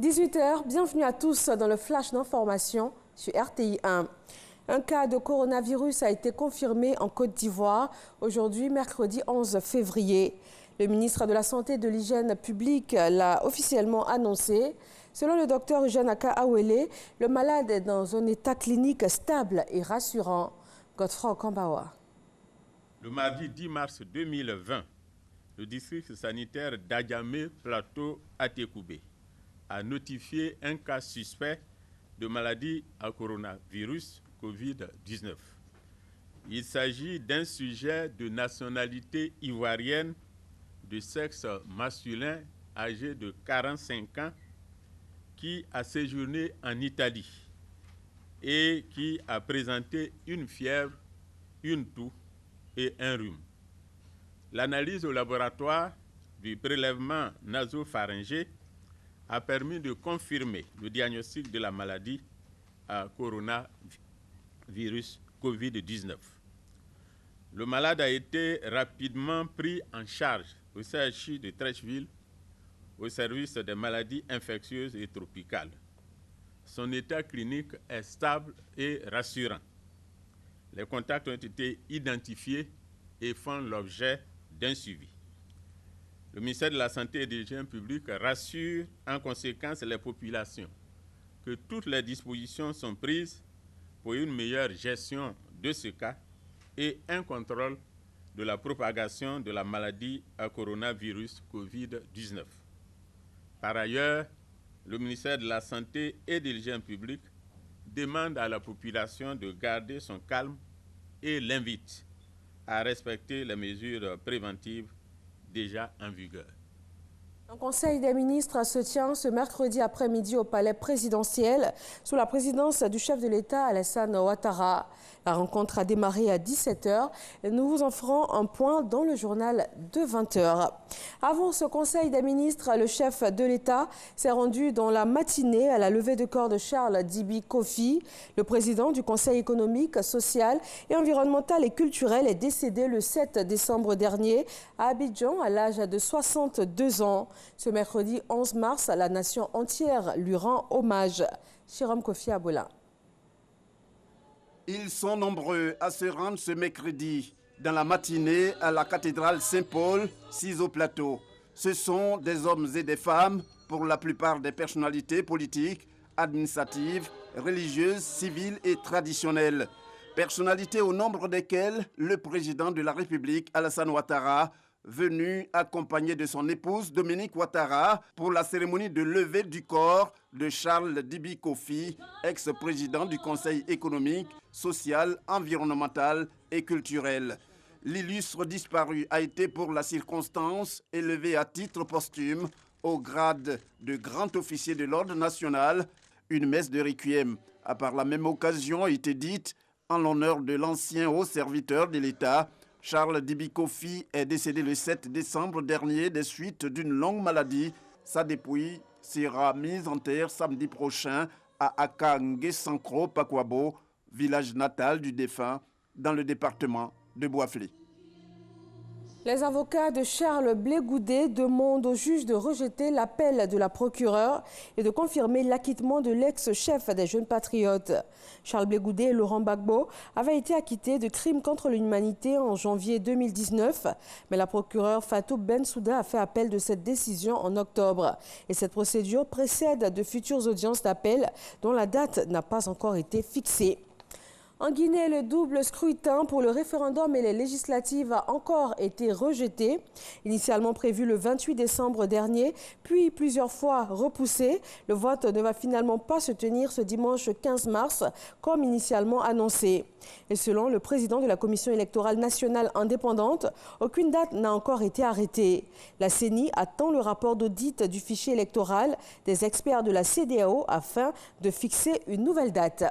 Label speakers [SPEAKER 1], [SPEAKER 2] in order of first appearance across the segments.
[SPEAKER 1] 18h, bienvenue à tous dans le flash d'information sur RTI 1. Un cas de coronavirus a été confirmé en Côte d'Ivoire aujourd'hui, mercredi 11 février. Le ministre de la Santé et de l'Hygiène publique l'a officiellement annoncé. Selon le docteur Eugène Aka Awele, le malade est dans un état clinique stable et rassurant. Godefroy Kambawa.
[SPEAKER 2] Le mardi 10 mars 2020, le district sanitaire d'Adjamé Plateau Atekoubé a notifié un cas suspect de maladie à coronavirus Covid-19. Il s'agit d'un sujet de nationalité ivoirienne de sexe masculin âgé de 45 ans qui a séjourné en Italie et qui a présenté une fièvre, une toux et un rhume. L'analyse au laboratoire du prélèvement nasopharyngé a permis de confirmer le diagnostic de la maladie à coronavirus Covid-19. Le malade a été rapidement pris en charge au CHU de Treichville, au service des maladies infectieuses et tropicales. Son état clinique est stable et rassurant. Les contacts ont été identifiés et font l'objet d'un suivi. Le ministère de la Santé et de l'Hygiène publique rassure en conséquence les populations que toutes les dispositions sont prises pour une meilleure gestion de ce cas et un contrôle de la propagation de la maladie à coronavirus Covid-19. Par ailleurs, le ministère de la Santé et de l'Hygiène publique demande à la population de garder son calme et l'invite à respecter les mesures préventives déjà en vigueur.
[SPEAKER 1] Un conseil des ministres se tient ce mercredi après-midi au palais présidentiel sous la présidence du chef de l'État Alassane Ouattara. La rencontre a démarré à 17h et nous vous en ferons un point dans le journal de 20h. Avant ce conseil des ministres, le chef de l'État s'est rendu dans la matinée à la levée de corps de Charles Dibi Kofi. Le président du Conseil économique, social et environnemental et culturel est décédé le 7 décembre dernier à Abidjan à l'âge de 62 ans. Ce mercredi 11 mars, la nation entière lui rend hommage. Chiram Kofi Abola.
[SPEAKER 3] Ils sont nombreux à se rendre ce mercredi dans la matinée à la cathédrale Saint-Paul, Ciseaux Plateau. Ce sont des hommes et des femmes, pour la plupart des personnalités politiques, administratives, religieuses, civiles et traditionnelles. Personnalités au nombre desquelles le président de la République, Alassane Ouattara, venu accompagné de son épouse Dominique Ouattara pour la cérémonie de levée du corps de Charles Dibi Kofi, ex-président du Conseil économique, social, environnemental et culturel. L'illustre disparu a été pour la circonstance élevé à titre posthume au grade de grand officier de l'ordre national. Une messe de requiem a par la même occasion été dite en l'honneur de l'ancien haut serviteur de l'État. Charles Dibi Kofi est décédé le 7 décembre dernier des suites d'une longue maladie. Sa dépouille sera mise en terre samedi prochain à Akangue-Sankro, Pakwabo, village natal du défunt, dans le département de Bouaflé.
[SPEAKER 1] Les avocats de Charles Blé Goudé demandent au juge de rejeter l'appel de la procureure et de confirmer l'acquittement de l'ex-chef des Jeunes Patriotes. Charles Blé Goudé et Laurent Gbagbo avaient été acquittés de crimes contre l'humanité en janvier 2019, mais la procureure Fatou Bensouda a fait appel de cette décision en octobre. Et cette procédure précède de futures audiences d'appel dont la date n'a pas encore été fixée. En Guinée, le double scrutin pour le référendum et les législatives a encore été rejeté. Initialement prévu le 28 décembre dernier, puis plusieurs fois repoussé, le vote ne va finalement pas se tenir ce dimanche 15 mars, comme initialement annoncé. Et selon le président de la Commission électorale nationale indépendante, aucune date n'a encore été arrêtée. La CENI attend le rapport d'audit du fichier électoral des experts de la CEDEAO afin de fixer une nouvelle date.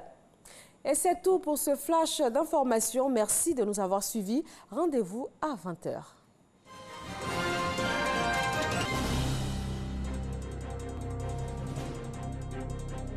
[SPEAKER 1] Et c'est tout pour ce flash d'information. Merci de nous avoir suivis. Rendez-vous à 20h.